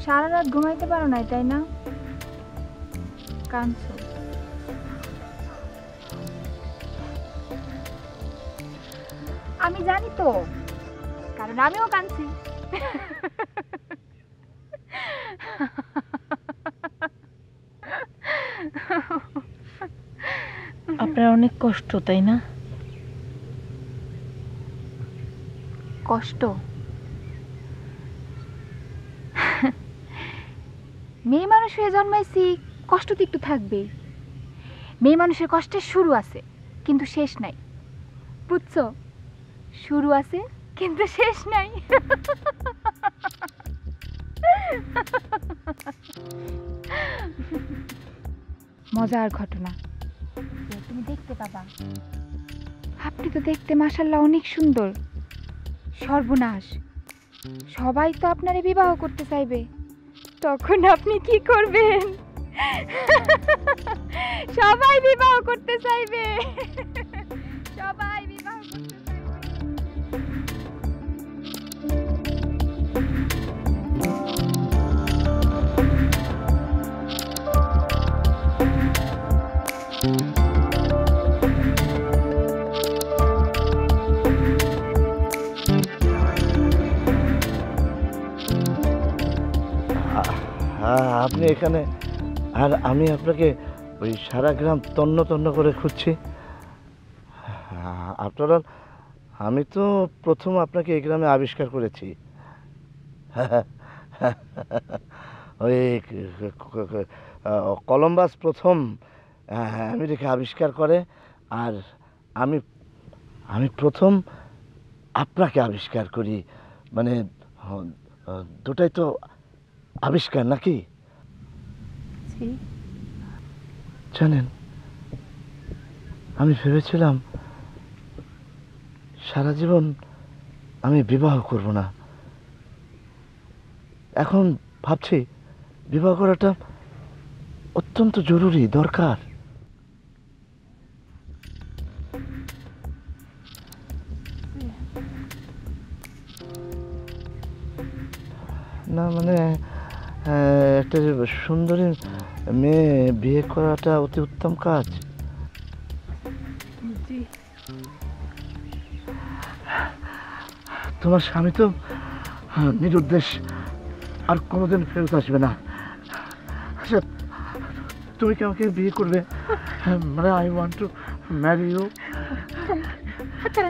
সারা রাত ঘুমাইতে পারো নাই তাই না? কাঁদছো? আমি জানি তো, কারণ আমিও কাঁদছি। আপনার অনেক কষ্ট তাই না? কষ্ট? মেয়ে মানুষ হয়ে জন্মাইছি, কষ্ট তো একটু থাকবেই। মেয়ে মানুষের কষ্টের শুরু আছে কিন্তু শেষ নাই, বুঝছো? শুরু আছে কিন্তু শেষ নাই। মজার ঘটনা তুমি দেখতে পাবা। আপনি তো দেখতে মাশাআল্লাহ অনেক সুন্দর। সর্বনাশ, সবাই তো আপনারে বিবাহ করতে চাইবে, তখন আপনি কি করবেন? সবাই বিবাহ করতে চাইবে, সবাই বিবাহ করতে চাইবে। আপনি এখানে আর আমি আপনাকে ওই সারা গ্রাম তন্ন তন্ন করে খুঁজছি। আপনারা, আমি তো প্রথম আপনাকে এই গ্রামে আবিষ্কার করেছি। ওই কলম্বাস প্রথম আমেরিকা আবিষ্কার করে, আর আমি আমি প্রথম আপনাকে আবিষ্কার করি। মানে দুটাই তো আবিষ্কার নাকি? জানেন, আমি ভেবেছিলাম সারা জীবন আমি বিবাহ করব না। এখন ভাবছি বিবাহ করাটা অত্যন্ত জরুরি, দরকার। না মানে একটা সুন্দরী মেয়ে বিয়ে করাটা অতি উত্তম কাজ। তোমার স্বামী তো নিরুদ্দেশ, আর কোনোদিন ফেরত আসবে না। আচ্ছা, তুমি কি আমাকে বিয়ে করবে? মানে I want to marry you. আচ্ছা